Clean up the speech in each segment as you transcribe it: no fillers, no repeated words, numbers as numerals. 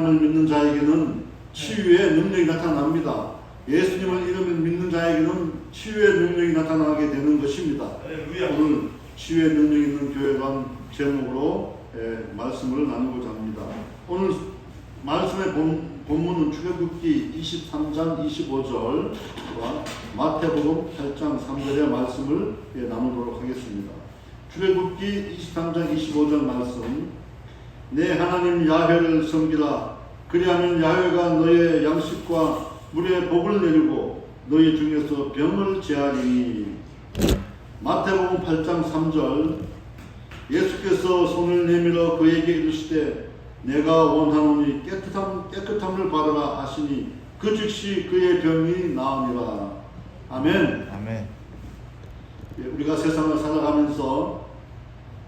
예수님을 믿는 자에게는 치유의 능력이 나타납니다. 예수님을 이름을 믿는 자에게는 치유의 능력이 나타나게 되는 것입니다. 오늘 치유의 능력이 있는 교회란 제목으로 말씀을 나누고자 합니다. 오늘 말씀의 본문은 출애굽기 23장 25절과 마태복음 8장 3절의 말씀을 나누도록 하겠습니다. 출애굽기 23장 25절 말씀: 내 하나님 야훼를 섬기라. 그리하면 야훼가 너의 양식과 물에 복을 내리고 너희 중에서 병을 제하리니. 마태복음 8장 3절: 예수께서 손을 내밀어 그에게 이르시되 내가 원하노니 깨끗함을 받으라 하시니 그 즉시 그의 병이 나으니라. 아멘. 아멘. 우리가 세상을 살아가면서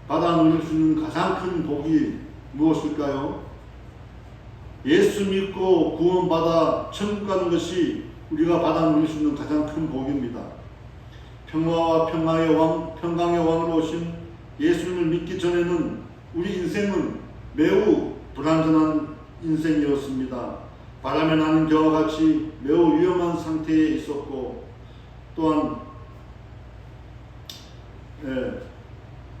받아 누릴 수 있는 가장 큰 복이 무엇일까요? 예수 믿고 구원받아 천국 가는 것이 우리가 받아 누릴 수 있는 가장 큰 복입니다. 평화와 평강의 왕으로 오신 예수님을 믿기 전에는 우리 인생은 매우 불완전한 인생이었습니다. 바람에 나는 겨와 같이 매우 위험한 상태에 있었고, 또한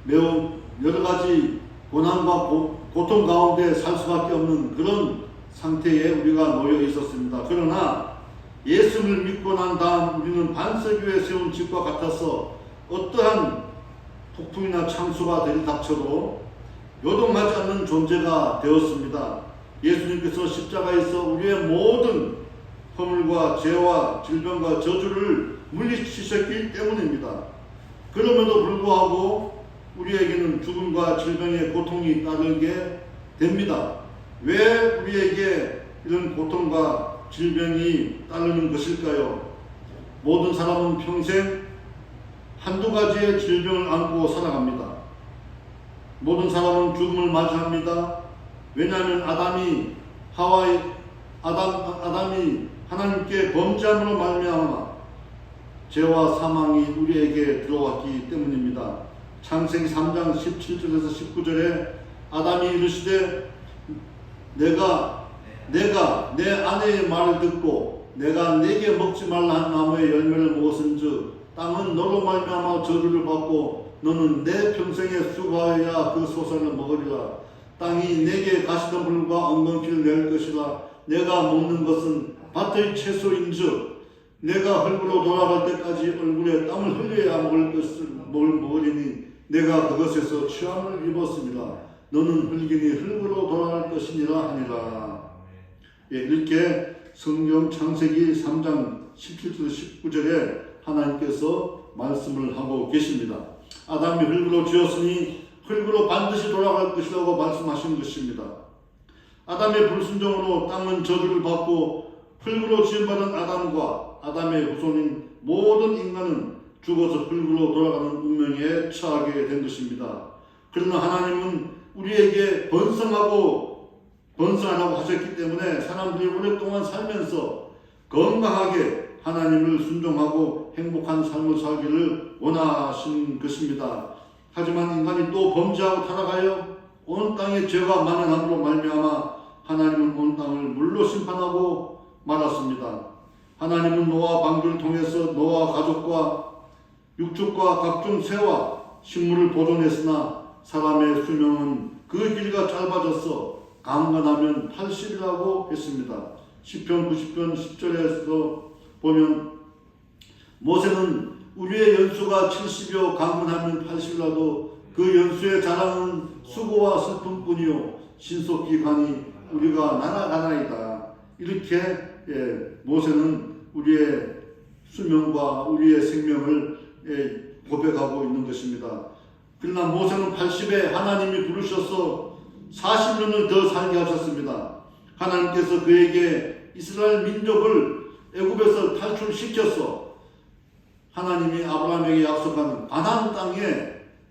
매우 여러 가지 고난과 고통 가운데 살 수밖에 없는 그런 상태에 우리가 놓여 있었습니다. 그러나 예수를 믿고 난 다음 우리는 반석 위에 세운 집과 같아서 어떠한 폭풍이나 창수가 들이닥쳐도 요동하지 않는 존재가 되었습니다. 예수님께서 십자가에서 우리의 모든 허물과 죄와 질병과 저주를 물리치셨기 때문입니다. 그럼에도 불구하고 우리에게는 죽음과 질병의 고통이 따르게 됩니다. 왜 우리에게 이런 고통과 질병이 따르는 것일까요? 모든 사람은 평생 한두 가지의 질병을 안고 살아갑니다. 모든 사람은 죽음을 맞이합니다. 왜냐하면 아담이 하나님께 범죄함으로 말미암아 죄와 사망이 우리에게 들어왔기 때문입니다. 창세기 3장 17절에서 19절에 아담이 이르시되 내가 내 아내의 말을 듣고 내가 내게 먹지 말라 한 나무의 열매를 먹었은즉 땅은 너로 말미암아 저주를 받고 너는 내 평생에 수고하여야 그 소산을 먹으리라. 땅이 내게 가시덤불과 엉겅퀴를 낼 것이라. 내가 먹는 것은 밭의 채소인즉 내가 흙으로 돌아갈 때까지 얼굴에 땀을 흘려야 먹으리니 내가 그것에서 취함을 입었습니다. 너는 흙이니 흙으로 돌아갈 것이니라 하니라. 이렇게 성경 창세기 3장 17절 19절에 하나님께서 말씀을 하고 계십니다. 아담이 흙으로 지었으니 흙으로 반드시 돌아갈 것이라고 말씀하신 것입니다. 아담의 불순종으로 땅은 저주를 받고 흙으로 지음받은 아담과 아담의 후손인 모든 인간은 죽어서 흙으로 돌아가는 운명에 처하게 된 것입니다. 그러나 하나님은 우리에게 번성하라고 하셨기 때문에 사람들이 오랫동안 살면서 건강하게 하나님을 순종하고 행복한 삶을 살기를 원하시는 것입니다. 하지만 인간이 또 범죄하고 타락하여 온 땅에 죄가 만연함으로 말미암아 하나님은 온 땅을 물로 심판하고 말았습니다. 하나님은 노아 방주를 통해서 노아 가족과 육축과 각종 새와 식물을 보존했으나 사람의 수명은 그 길이가 짧아져서 강건하면 80이라고 했습니다. 시편 90편 10절에서 보면 모세는 우리의 연수가 70이요 강건하면 80이라도 그 연수의 자랑은 수고와 슬픔뿐이요 신속히 가니 우리가 날아가나이다. 이렇게 모세는 우리의 수명과 우리의 생명을 고백하고 있는 것입니다. 그러나 모세는 80에 하나님이 부르셔서 40년을 더 살게 하셨습니다. 하나님께서 그에게 이스라엘 민족을 애굽에서 탈출시켜서 하나님이 아브라함에게 약속한 가나안 땅에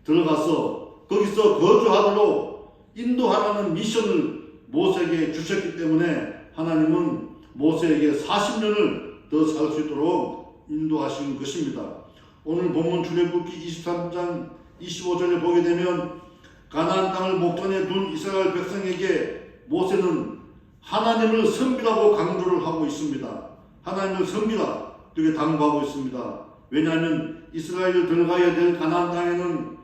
들어가서 거기서 거주하도록 인도하라는 미션을 모세에게 주셨기 때문에 하나님은 모세에게 40년을 더 살 수 있도록 인도하신 것입니다. 오늘 본문 출애굽기 23장 25절에 보게 되면 가나안 땅을 목전에 둔 이스라엘 백성에게 모세는 하나님을 섬기라고 강조를 하고 있습니다. 하나님을 섬기라 이렇게 당부하고 있습니다. 왜냐하면 이스라엘 들어가야 될 가나안 땅에는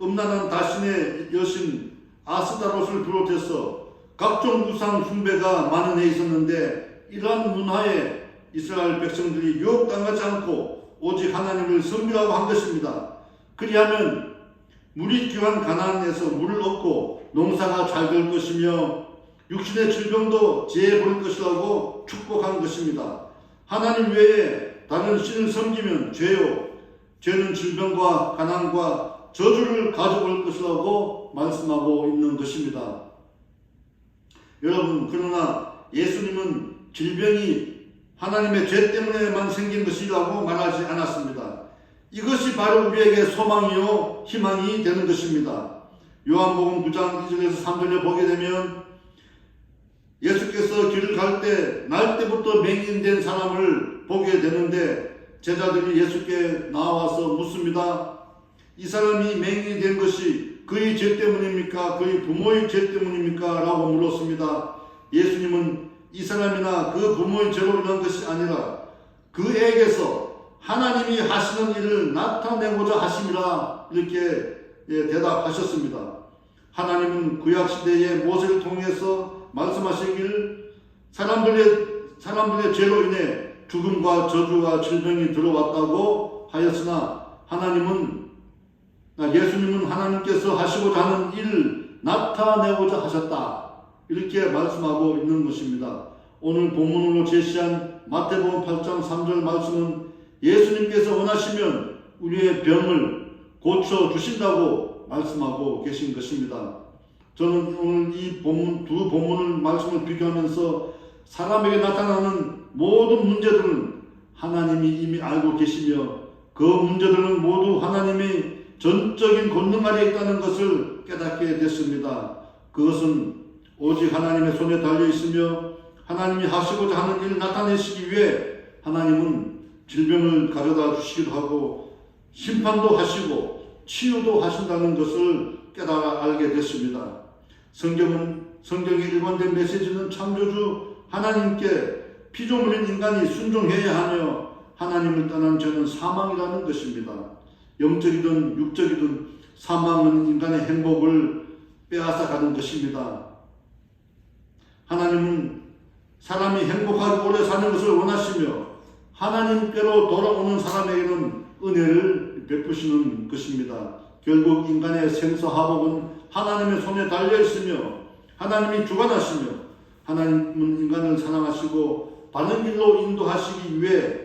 음란한 다신의 여신 아스다롯을 비롯해서 각종 우상 숭배가 만연해 있었는데, 이러한 문화에 이스라엘 백성들이 유혹당하지 않고 오직 하나님을 섬기라고 한 것입니다. 그리하면 물이 귀한 가나안에서 물을 얻고 농사가 잘 될 것이며 육신의 질병도 제해볼 것이라고 축복한 것입니다. 하나님 외에 다른 신을 섬기면 죄요, 죄는 질병과 가난과 저주를 가져올 것이라고 말씀하고 있는 것입니다. 여러분, 그러나 예수님은 질병이 하나님의 죄 때문에만 생긴 것이라고 말하지 않았습니다. 이것이 바로 우리에게 소망이요 희망이 되는 것입니다. 요한복음 9장 2절에서 3절에 보게 되면 예수께서 길을 갈 때 날 때부터 맹인된 사람을 보게 되는데, 제자들이 예수께 나와서 묻습니다. 이 사람이 맹인이 된 것이 그의 죄 때문입니까? 그의 부모의 죄 때문입니까? 라고 물었습니다. 예수님은 이 사람이나 그 부모의 죄로 인한 것이 아니라 그에게서 하나님이 하시는 일을 나타내고자 하심이라 이렇게 대답하셨습니다. 하나님은 구약시대에 모세를 통해서 말씀하시길 사람들의 죄로 인해 죽음과 저주와 질병이 들어왔다고 하였으나 예수님은 하나님께서 하시고자 하는 일을 나타내고자 하셨다. 이렇게 말씀하고 있는 것입니다. 오늘 본문으로 제시한 마태복음 8장 3절 말씀은 예수님께서 원하시면 우리의 병을 고쳐주신다고 말씀하고 계신 것입니다. 저는 오늘 이 본문, 두 본문을 말씀을 비교하면서 사람에게 나타나는 모든 문제들은 하나님이 이미 알고 계시며 그 문제들은 모두 하나님의 전적인 권능 아래 있다는 것을 깨닫게 됐습니다. 그것은 오직 하나님의 손에 달려 있으며 하나님이 하시고자 하는 일을 나타내시기 위해 하나님은 질병을 가져다 주시기도 하고 심판도 하시고 치유도 하신다는 것을 깨달아 알게 됐습니다. 성경의 일관된 메시지는 창조주 하나님께 피조물인 인간이 순종해야 하며 하나님을 떠난 죄는 사망이라는 것입니다. 영적이든 육적이든 사망은 인간의 행복을 빼앗아 가는 것입니다. 하나님은 사람이 행복하게 오래 사는 것을 원하시며 하나님께로 돌아오는 사람에게는 은혜를 베푸시는 것입니다. 결국 인간의 생사화복은 하나님의 손에 달려 있으며 하나님이 주관하시며 하나님은 인간을 사랑하시고 바른 길로 인도하시기 위해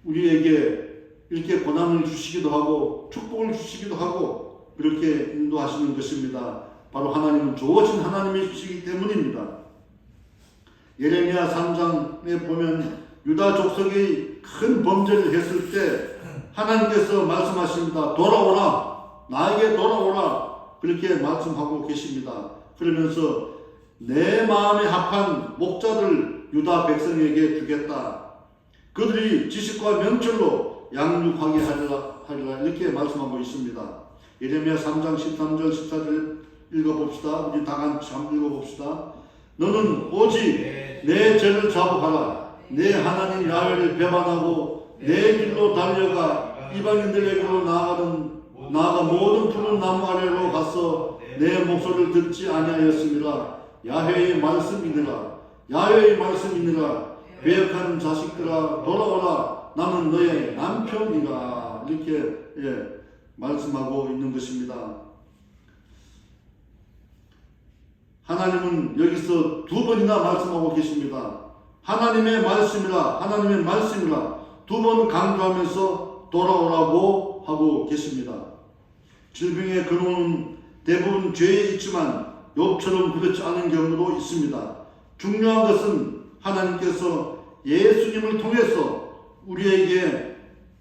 우리에게 이렇게 고난을 주시기도 하고 축복을 주시기도 하고 그렇게 인도하시는 것입니다. 바로 하나님은 좋으신 하나님이시기 때문입니다. 예레미야 3장에 보면 유다 족속이 큰 범죄를 했을 때 하나님께서 말씀하십니다. 돌아오라, 나에게 돌아오라, 그렇게 말씀하고 계십니다. 그러면서 내 마음에 합한 목자들 유다 백성에게 주겠다. 그들이 지식과 명철로 양육하게 하리라 이렇게 말씀하고 있습니다. 예레미야 3장 13절 14절 읽어봅시다. 우리 다 같이 한번 읽어봅시다. 너는 오직 내 죄를 자복하라. 내 하나님 야훼를 배반하고 내 길로 달려가 이방인들에게로 나아가 모든 푸른 나무 아래로 가서 내 목소리를 듣지 아니하였음이라. 야훼의 말씀이니라. 야훼의 말씀이니라. 배역한 자식들아 돌아오라. 나는 너의 남편이라. 이렇게 말씀하고 있는 것입니다. 하나님은 여기서 두 번이나 말씀하고 계십니다. 하나님의 말씀이라, 하나님의 말씀이라 두 번 강조하면서 돌아오라고 하고 계십니다. 질병의 근원은 대부분 죄에 있지만 욥처럼 그렇지 않은 경우도 있습니다. 중요한 것은 하나님께서 예수님을 통해서 우리에게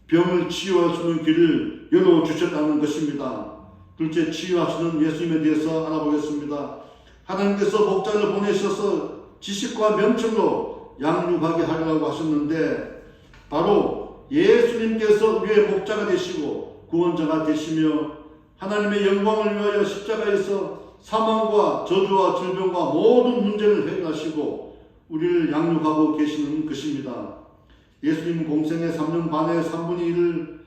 병을 치유할 수 있는 길을 열어주셨다는 것입니다. 둘째, 치유하시는 예수님에 대해서 알아보겠습니다. 하나님께서 목자를 보내셔서 지식과 명철로 양육하게 하려고 하셨는데 바로 예수님께서 우리의 목자가 되시고 구원자가 되시며 하나님의 영광을 위하여 십자가에서 사망과 저주와 질병과 모든 문제를 해결하시고 우리를 양육하고 계시는 것입니다. 예수님은 공생의 3년 반의 3분의 1을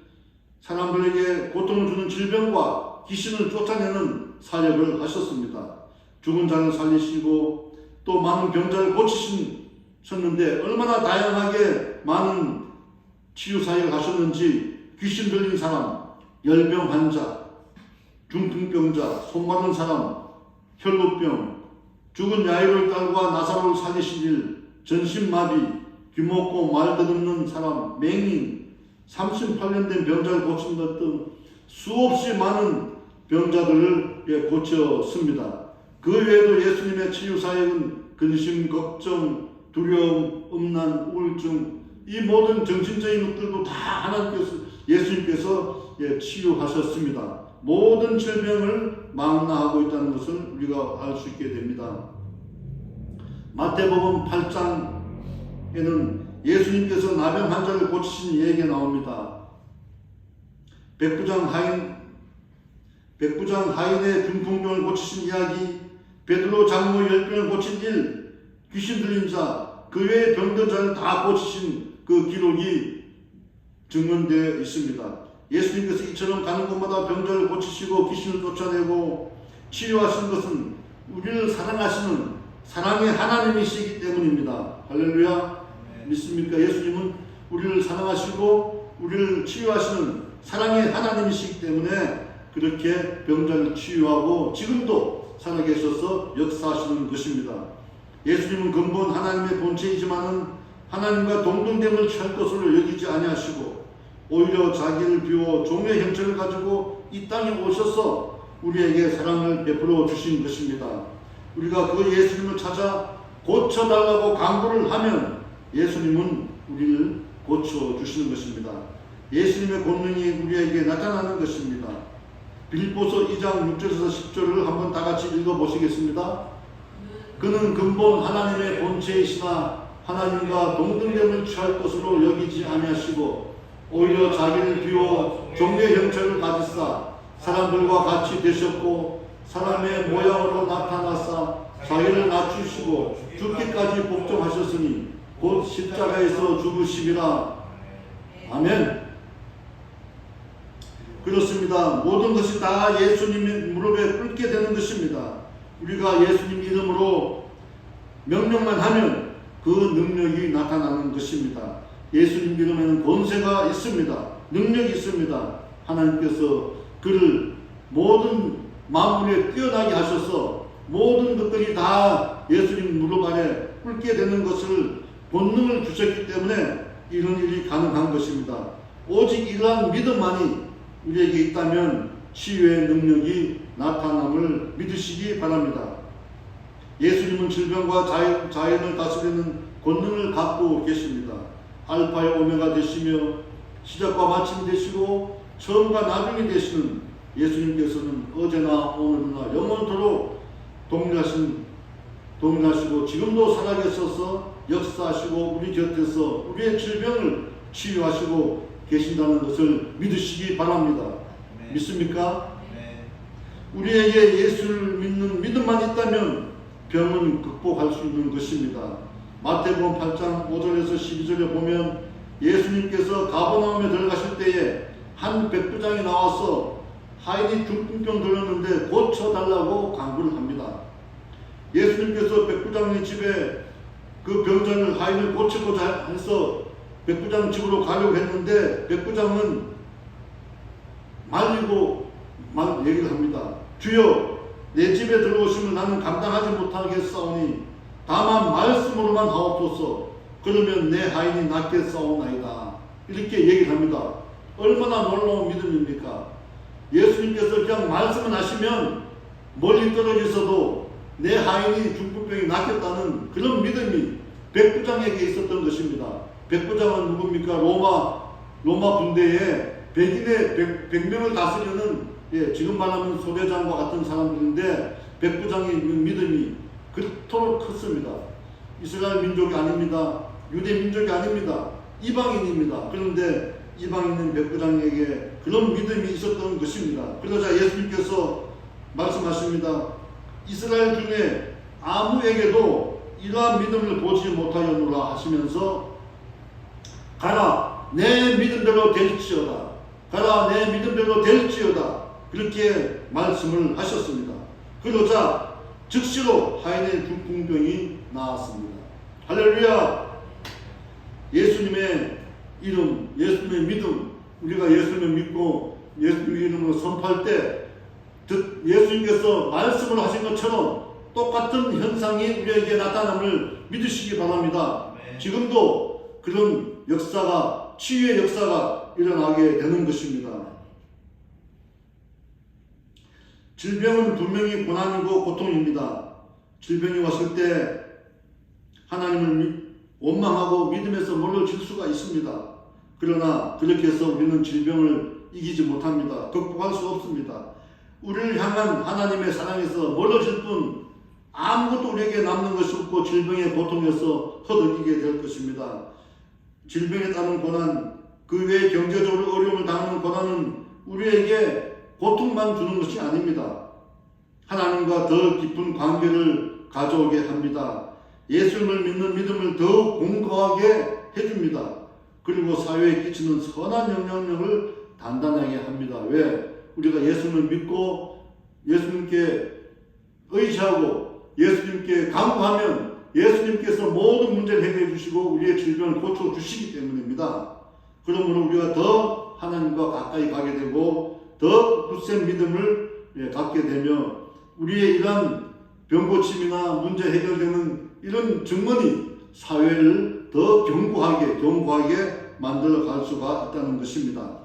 사람들에게 고통을 주는 질병과 귀신을 쫓아내는 사역을 하셨습니다. 죽은 자를 살리시고 또 많은 병자를 고치셨는데 얼마나 다양하게 많은 치유 사역을 하셨는지 귀신 들린 사람, 열병 환자, 중풍병자, 손 마른 사람, 혈루병, 죽은 야이로의 딸과 나사로를 살리신 일, 전신마비, 귀먹고 말 더듬는 사람, 맹인, 38년 된 병자를 고친 것 등 수없이 많은 병자들을 고쳤습니다. 그 외에도 예수님의 치유 사역은 근심, 걱정, 두려움, 음란, 우울증 이 모든 정신적인 것들도 다 하나님께서 예수님께서 치유하셨습니다. 모든 질병을 망라하고 있다는 것을 우리가 알 수 있게 됩니다. 마태복음 8장에는 예수님께서 나병 환자를 고치신 얘기가 나옵니다. 백부장 하인의 중풍병을 고치신 이야기, 베드로 장로 10병을 고친 일, 귀신 들린 자, 그 외의 병든 자를 다 고치신 그 기록이 증언되어 있습니다. 예수님께서 이처럼 가는 곳마다 병자를 고치시고 귀신을 쫓아내고 치유하신 것은 우리를 사랑하시는 사랑의 하나님이시기 때문입니다. 할렐루야. 믿습니까? 예수님은 우리를 사랑하시고 우리를 치유하시는 사랑의 하나님이시기 때문에 그렇게 병자를 치유하고 지금도 살아계셔서 역사하시는 것입니다. 예수님은 근본 하나님의 본체이지만은 하나님과 동등됨을 취할 것으로 여기지 아니하시고 오히려 자기를 비워 종의 형체를 가지고 이 땅에 오셔서 우리에게 사랑을 베풀어 주신 것입니다. 우리가 그 예수님을 찾아 고쳐달라고 간구를 하면 예수님은 우리를 고쳐주시는 것입니다. 예수님의 권능이 우리에게 나타나는 것입니다. 빌립보서 2장 6절에서 10절을 한번 다 같이 읽어보시겠습니다. 그는 근본 하나님의 본체이시나 하나님과 동등됨을 취할 것으로 여기지 아니하시고 오히려 자기를 비워 종의 형체를 가지사 사람들과 같이 되셨고 사람의 모양으로 나타나사 자기를 낮추시고 죽기까지 복종하셨으니 곧 십자가에서 죽으심이라. 아멘. 그렇습니다. 모든 것이 다 예수님의 무릎에 꿇게 되는 것입니다. 우리가 예수님 이름으로 명령만 하면 그 능력이 나타나는 것입니다. 예수님 이름에는 권세가 있습니다. 능력이 있습니다. 하나님께서 그를 모든 만물에 뛰어나게 하셔서 모든 것들이 다 예수님 무릎 아래 꿇게 되는 것을 본능을 주셨기 때문에 이런 일이 가능한 것입니다. 오직 이러한 믿음만이 우리에게 있다면 치유의 능력이 나타남을 믿으시기 바랍니다. 예수님은 질병과 자연을 다스리는 권능을 갖고 계십니다. 알파의 오메가 되시며 시작과 마침이 되시고 처음과 나중이 되시는 예수님께서는 어제나 오늘나 영원토록 동일하시고 지금도 살아계셔서 역사하시고 우리 곁에서 우리의 질병을 치유하시고 계신다는 것을 믿으시기 바랍니다. 네. 믿습니까? 네. 우리에게 예수를 믿는 믿음만 있다면 병은 극복할 수 있는 것입니다. 마태복음 8장 5절에서 12절에 보면 예수님께서 가버나움에 들어가실 때에 한 백부장이 나와서 하인이 중풍병 들렸는데 고쳐달라고 간구를 합니다. 예수님께서 백부장의 집에 그 병자를 하인을 고치고자 해서 백부장 집으로 가려고 했는데 백부장은 말리고 얘기를 합니다. 주여, 내 집에 들어오시면 나는 감당하지 못하겠사오니 다만 말씀으로만 하옵소서. 그러면 내 하인이 낫겠사오나이다. 이렇게 얘기를 합니다. 얼마나 놀라운 믿음입니까? 예수님께서 그냥 말씀을 하시면 멀리 떨어져서도 내 하인이 중풍병이 낫겠다는 그런 믿음이 백부장에게 있었던 것입니다. 백부장은 누굽니까? 로마 군대에 백인의 100명을 다스리는 지금 말하면 소대장과 같은 사람들인데 백부장의 믿음이 그토록 컸습니다. 이스라엘 민족이 아닙니다. 유대 민족이 아닙니다. 이방인입니다. 그런데 이방인은 백부장에게 그런 믿음이 있었던 것입니다. 그러자 예수님께서 말씀하십니다. 이스라엘 중에 아무에게도 이러한 믿음을 보지 못하였노라 하시면서 가라 내 믿음대로 될지어다. 가라 내 믿음대로 될지어다. 그렇게 말씀을 하셨습니다. 그러자 즉시로 하인의 중풍병이 나았습니다. 할렐루야. 예수님의 이름, 예수님의 믿음, 우리가 예수님을 믿고 예수님의 이름으로 선포할 때 예수님께서 말씀을 하신 것처럼 똑같은 현상이 우리에게 나타남을 믿으시기 바랍니다. 지금도 그런 역사가, 치유의 역사가 일어나게 되는 것입니다. 질병은 분명히 고난이고 고통입니다. 질병이 왔을 때 하나님을 원망하고 믿음에서 멀어질 수가 있습니다. 그러나 그렇게 해서 우리는 질병을 이기지 못합니다. 극복할 수 없습니다. 우리를 향한 하나님의 사랑에서 멀어질 뿐 아무것도 우리에게 남는 것이 없고 질병의 고통에서 허덕이게 될 것입니다. 질병에 따른 고난, 그 외에 경제적으로 어려움을 당하는 고난은 우리에게 고통만 주는 것이 아닙니다. 하나님과 더 깊은 관계를 가져오게 합니다. 예수님을 믿는 믿음을 더욱 공고하게 해줍니다. 그리고 사회에 끼치는 선한 영향력을 단단하게 합니다. 왜? 우리가 예수님을 믿고 예수님께 의지하고 예수님께 간구하면 예수님께서 모든 문제를 해결해 주시고 우리의 질병을 고쳐 주시기 때문입니다. 그러므로 우리가 더 하나님과 가까이 가게 되고 더 굳센 믿음을 갖게 되며 우리의 이러한 병고침이나 문제 해결되는 이런 증언이 사회를 더 견고하게 만들어 갈 수가 있다는 것입니다.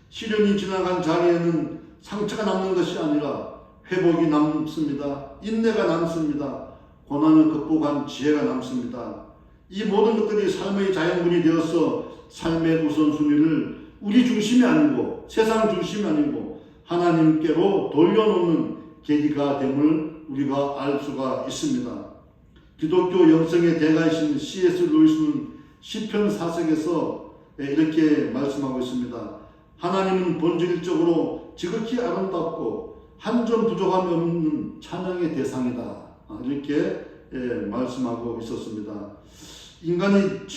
시련이 지나간 자리에는 상처가 남는 것이 아니라 회복이 남습니다. 인내가 남습니다. 고난을 극복한 지혜가 남습니다. 이 모든 것들이 삶의 자양분이 되어서 삶의 우선순위를 우리 중심이 아니고 세상 중심이 아니고 하나님께로 돌려놓는 계기가 됨을 우리가 알 수가 있습니다. 기독교 영성의 대가이신 C.S. 루이스는 시편 4석에서 이렇게 말씀하고 있습니다. 하나님은 본질적으로 지극히 아름답고 한 점 부족함이 없는 찬양의 대상이다. 이렇게 말씀하고 있었습니다. 인간이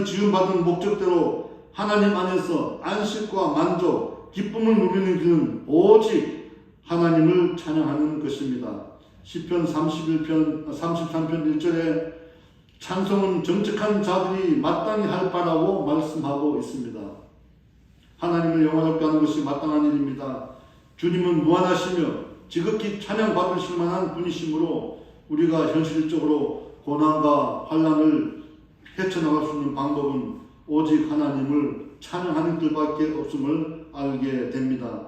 지음받은 목적대로 하나님 안에서 안식과 만족, 기쁨을 누리는 길은 오직 하나님을 찬양하는 것입니다. 시편 33편 1절에 찬송은 정직한 자들이 마땅히 할 바라고 말씀하고 있습니다. 하나님을 영화롭게 하는 것이 마땅한 일입니다. 주님은 무한하시며 지극히 찬양받으실 만한 분이시므로 우리가 현실적으로 고난과 환난을 헤쳐나갈 수 있는 방법은 오직 하나님을 찬양하는 길밖에 없음을 알게 됩니다.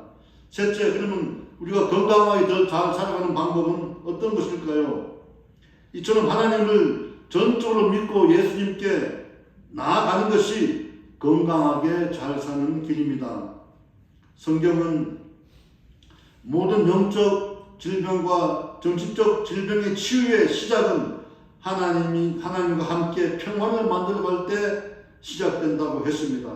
셋째, 그러면 우리가 건강하게 더 잘 살아가는 방법은 어떤 것일까요? 이처럼 하나님을 전적으로 믿고 예수님께 나아가는 것이 건강하게 잘 사는 길입니다. 성경은 모든 영적 질병과 정신적 질병의 치유의 시작은 하나님과 함께 평화를 만들어갈 때 시작된다고 했습니다.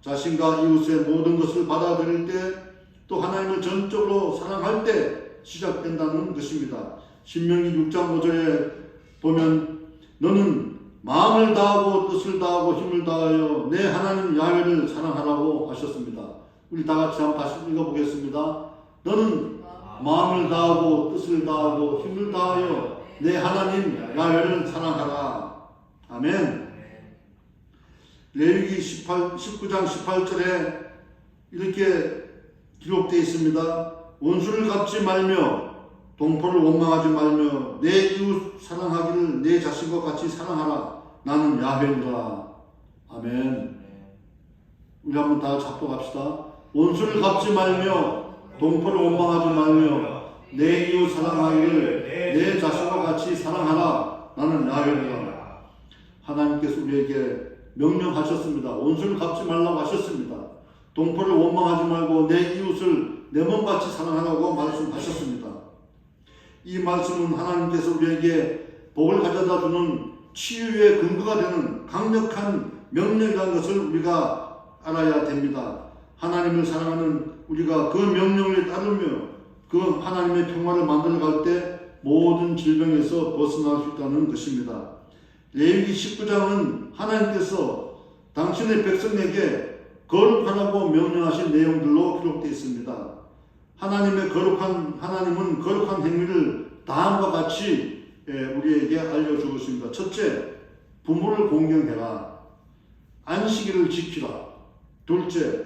자신과 이웃의 모든 것을 받아들일 때 또 하나님을 전적으로 사랑할 때 시작된다는 것입니다. 신명기 6장 5절에 보면 너는 마음을 다하고 뜻을 다하고 힘을 다하여 내 하나님 야훼를 사랑하라고 하셨습니다. 우리 다 같이 한번 다시 읽어보겠습니다. 너는 마음을 다하고 뜻을 다하고 힘을 다하여 내 하나님 야훼를 사랑하라. 아멘. 레위기 19장 18절에 이렇게 기록되어 있습니다. 원수를 갚지 말며 동포를 원망하지 말며 내 이웃 사랑하기를 내 자신과 같이 사랑하라. 나는 야훼니라. 아멘. 우리 한번 다 작곡합시다. 원수를 갚지 말며 동포를 원망하지 말며 내 이웃 사랑하기를 내 자신과 같이 사랑하라. 나는 야훼니라. 하나님께서 우리에게 명령하셨습니다. 원수를 갚지 말라고 하셨습니다. 동포를 원망하지 말고 내 이웃을 내 몸같이 사랑하라고 말씀하셨습니다. 이 말씀은 하나님께서 우리에게 복을 가져다 주는 치유의 근거가 되는 강력한 명령이라는 것을 우리가 알아야 됩니다. 하나님을 사랑하는 우리가 그 명령을 따르며 그 하나님의 평화를 만들어갈 때 모든 질병에서 벗어날 수 있다는 것입니다. 레위기 19장은 하나님께서 당신의 백성에게 거룩하라고 명령하신 내용들로 기록되어 있습니다. 하나님은 거룩한 행위를 다음과 같이 우리에게 알려주고 있습니다. 첫째, 부모를 공경해라. 안식일을 지키라. 둘째,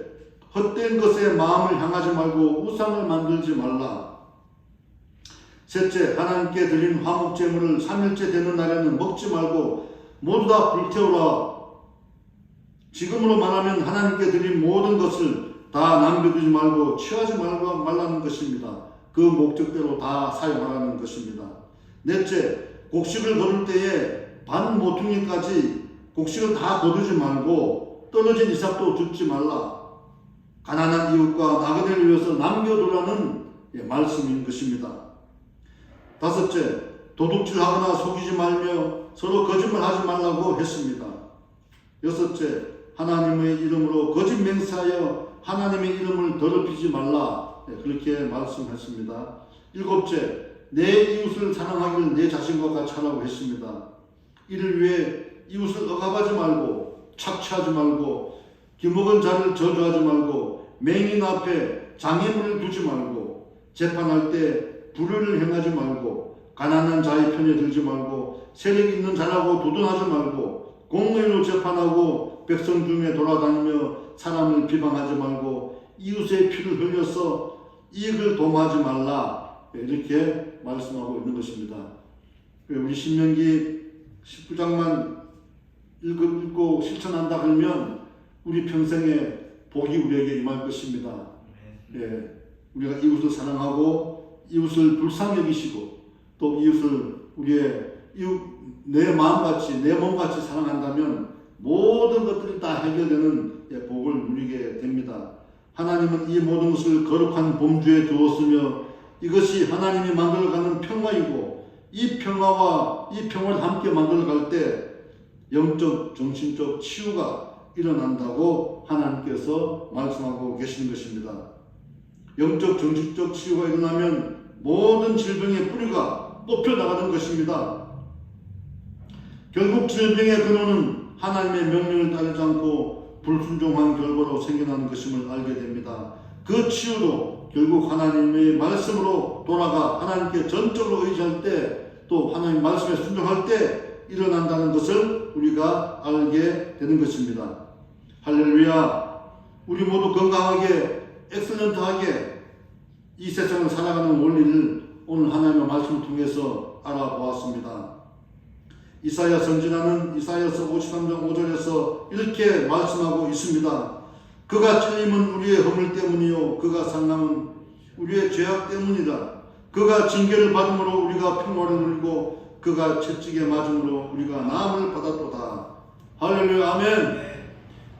헛된 것에 마음을 향하지 말고 우상을 만들지 말라. 셋째, 하나님께 드린 화목제물을 3일째 되는 날에는 먹지 말고 모두 다 불태우라. 지금으로 말하면 하나님께 드린 모든 것을 다 남겨두지 말고 취하지 말라는 것입니다. 그 목적대로 다 사용하라는 것입니다. 넷째, 곡식을 거둘 때에 반 모퉁이까지 곡식을 다 거두지 말고 떨어진 이삭도 줍지 말라. 가난한 이웃과 나그네를 위해서 남겨두라는 말씀인 것입니다. 다섯째, 도둑질하거나 속이지 말며 서로 거짓말하지 말라고 했습니다. 여섯째, 하나님의 이름으로 거짓 맹세하여 하나님의 이름을 더럽히지 말라. 그렇게 말씀했습니다. 일곱째, 내 이웃을 사랑하기를 내 자신과 같이 하라고 했습니다. 이를 위해 이웃을 억압하지 말고 착취하지 말고 기먹은 자를 저주하지 말고 맹인 앞에 장애물을 두지 말고 재판할 때 불의를 행하지 말고 가난한 자의 편에 들지 말고 세력 있는 자라고 도전하지 말고 공의로 재판하고 백성 중에 돌아다니며 사람을 비방하지 말고 이웃의 피를 흘려서 이익을 도모하지 말라. 이렇게 말씀하고 있는 것입니다. 우리 신명기 19장만 읽고 실천한다 그러면 우리 평생에 복이 우리에게 임할 것입니다. 우리가 이웃을 사랑하고 이웃을 불쌍히 여기시고 또 이웃을 내 마음같이 내 몸같이 사랑한다면 모든 것들이 다 해결되는 복을 누리게 됩니다. 하나님은 이 모든 것을 거룩한 범주에 두었으며 이것이 하나님이 만들어가는 평화이고 이 평화와 이 평화를 함께 만들어갈 때 영적 정신적 치유가 일어난다고 하나님께서 말씀하고 계시는 것입니다. 영적 정신적 치유가 일어나면 모든 질병의 뿌리가 뽑혀나가는 것입니다. 결국 질병의 근원은 하나님의 명령을 따르지 않고 불순종한 결과로 생겨나는 것임을 알게 됩니다. 그 치유도 결국 하나님의 말씀으로 돌아가 하나님께 전적으로 의지할 때 또 하나님 말씀에 순종할 때 일어난다는 것을 우리가 알게 되는 것입니다. 할렐루야. 우리 모두 건강하게 엑셀런트하게 이 세상을 살아가는 원리를 오늘 하나님의 말씀을 통해서 알아보았습니다. 이사야 선지자는 이사야서 53장 5절에서 이렇게 말씀하고 있습니다. 그가 찔림은 우리의 허물 때문이요 그가 상함은 우리의 죄악 때문이다. 그가 징계를 받음으로 우리가 평화를 누리고 그가 채찍에 맞음으로 우리가 나음을 받았도다. 할렐루야. 아멘.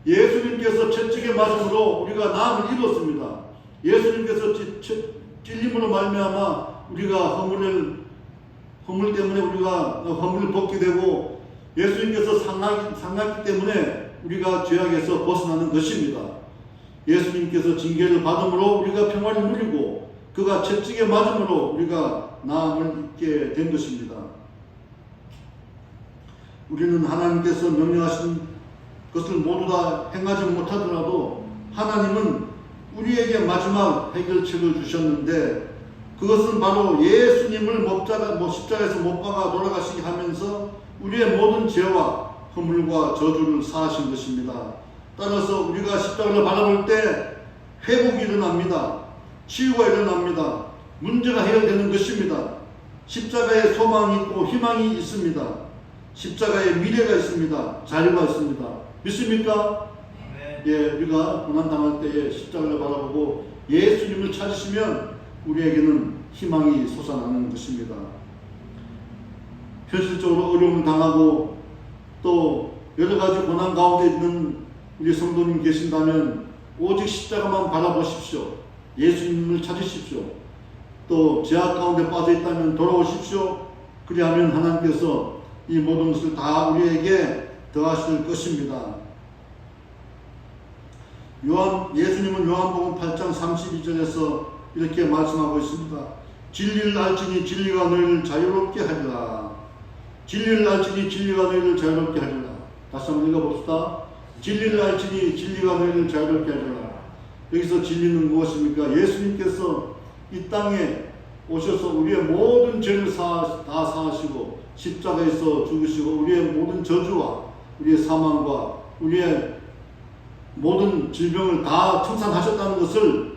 예수님께서 채찍에 맞음으로 우리가 나음을 입었습니다. 예수님께서 찔림으로 말미암아 우리가 허물 때문에 우리가 허물을 벗게 되고 예수님께서 상하기 때문에 우리가 죄악에서 벗어나는 것입니다. 예수님께서 징계를 받음으로 우리가 평화를 누리고 그가 채찍에 맞음으로 우리가 나음을 입게 된 것입니다. 우리는 하나님께서 명령하신 것을 모두 다 행하지 못하더라도 하나님은 우리에게 마지막 해결책을 주셨는데 그것은 바로 예수님을 십자가에서 못 박아 돌아가시게 하면서 우리의 모든 죄와 허물과 저주를 사하신 것입니다. 따라서 우리가 십자가를 바라볼 때 회복이 일어납니다. 치유가 일어납니다. 문제가 해결되는 것입니다. 십자가에 소망이 있고 희망이 있습니다. 십자가에 미래가 있습니다. 자유가 있습니다. 믿습니까? 우리가 고난당할 때에 십자가를 바라보고 예수님을 찾으시면 우리에게는 희망이 솟아나는 것입니다. 현실적으로 어려움을 당하고 또 여러 가지 고난 가운데 있는 우리 성도님 계신다면 오직 십자가만 바라보십시오. 예수님을 찾으십시오. 또 죄악 가운데 빠져 있다면 돌아오십시오. 그리하면 하나님께서 이 모든 것을 다 우리에게 더하실 것입니다. 예수님은 요한복음 8장 32절에서 이렇게 말씀하고 있습니다. 진리를 알지니 진리가 너희를 자유롭게 하리라. 진리를 알지니 진리가 너희를 자유롭게 하리라. 다시 한번 읽어봅시다. 진리를 알지니 진리가 너희를 자유롭게 하리라. 여기서 진리는 무엇입니까? 예수님께서 이 땅에 오셔서 우리의 모든 죄를 다 사하시고 십자가에서 죽으시고 우리의 모든 저주와 우리의 사망과 우리의 모든 질병을 다 청산하셨다는 것을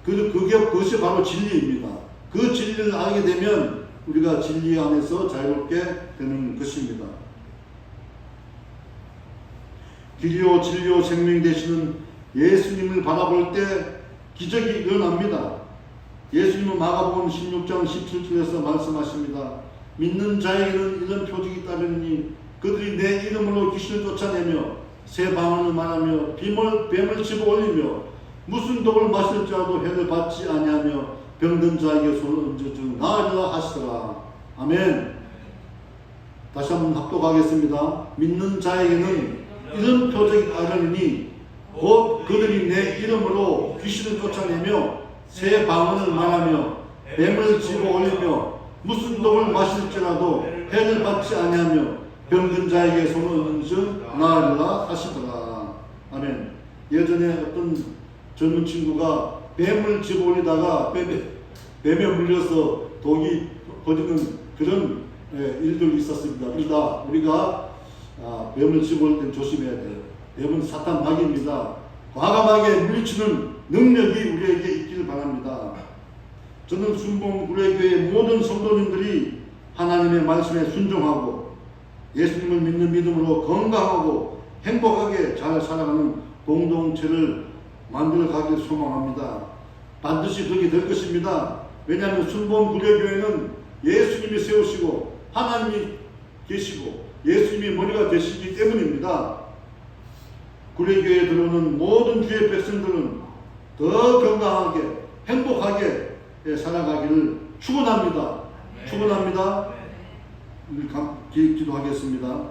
그것이 바로 진리입니다. 그 진리를 알게 되면 우리가 진리 안에서 자유롭게 되는 것입니다. 길이요 진리요 생명 되시는 예수님을 바라볼 때 기적이 일어납니다. 예수님은 마가복음 16장 17절에서 말씀하십니다. 믿는 자에게는 이런 표적이 따르니 그들이 내 이름으로 귀신을 쫓아내며 새 방언을 말하며 뱀을 집어 올리며 무슨 독을 마실지라도 해를 받지 아니하며 병든 자에게 손을 얹어주 나으리라 하시더라. 아멘. 다시 한번 합독하겠습니다. 믿는 자에게는 이런 표적이 따르니 곧 그들이 내 이름으로 귀신을 쫓아내며 새 방언을 말하며 뱀을 집어 올리며 무슨 독을 마실지라도 해를 받지 아니하며 병든 자에게 손을 얹어 나으리라 하시더라. 아멘. 예전에 어떤 젊은 친구가 뱀을 집어 올리다가 뱀에 물려서 독이 퍼지는 그런 일들이 있었습니다. 그러다 우리가 뱀을 집어 올릴 때 조심해야 돼요. 뱀은 사탄 마귀입니다. 과감하게 물리치는 능력이 우리에게 있기를 바랍니다. 저는 순봉 구례교회 모든 성도님들이 하나님의 말씀에 순종하고 예수님을 믿는 믿음으로 건강하고 행복하게 잘 살아가는 공동체를 만들어 가길 소망합니다. 반드시 그렇게 될 것입니다. 왜냐하면 순봉 구례교회는 예수님이 세우시고 하나님이 계시고 예수님이 머리가 되시기 때문입니다. 구례교회에 들어오는 모든 주의 백성들은 더 건강하게 행복하게 살아가기를 축원합니다. 축원합니다. 기도하겠습니다.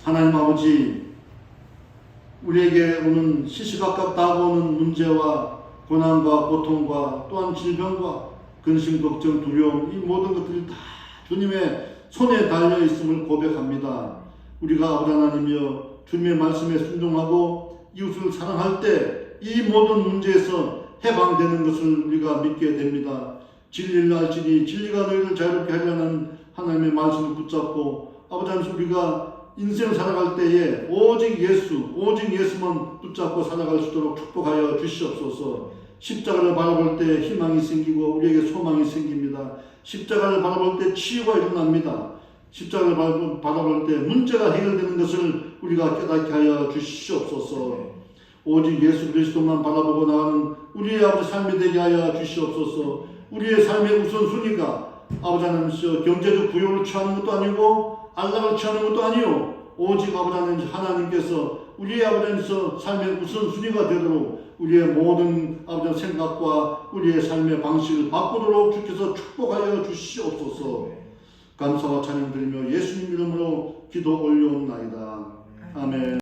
하나님 아버지, 우리에게 오는 시시각각 다가오는 문제와 고난과 고통과 또한 질병과 근심, 걱정, 두려움, 이 모든 것들이 다 주님의 손에 달려 있음을 고백합니다. 우리가 아버지 하나님이여 주님의 말씀에 순종하고 이웃을 사랑할 때 이 모든 문제에서 해방되는 것을 우리가 믿게 됩니다. 진리를 알지니 진리가 너희를 자유롭게 하려는 하나님의 말씀을 붙잡고 아버지 하나님, 우리가 인생을 살아갈 때에 오직 예수만 붙잡고 살아갈 수 있도록 축복하여 주시옵소서. 십자가를 바라볼 때 희망이 생기고 우리에게 소망이 생깁니다. 십자가를 바라볼 때 치유가 일어납니다. 십자가를 바라볼 때 문제가 해결되는 것을 우리가 깨닫게 하여 주시옵소서. 오직 예수 그리스도만 바라보고 나가는 우리의 아버지 삶이 되게 하여 주시옵소서. 우리의 삶의 우선순위가 아버지 하나님께서 경제적 부유를 취하는 것도 아니고 안락을 취하는 것도 아니요, 오직 아버지 하나님께서 우리의 아버지께서 삶의 우선순위가 되도록 우리의 모든 아버지 생각과 우리의 삶의 방식을 바꾸도록 주께서 축복하여 주시옵소서. 감사와 찬양 드리며 예수님 이름으로 기도 올려옵나이다. 아멘.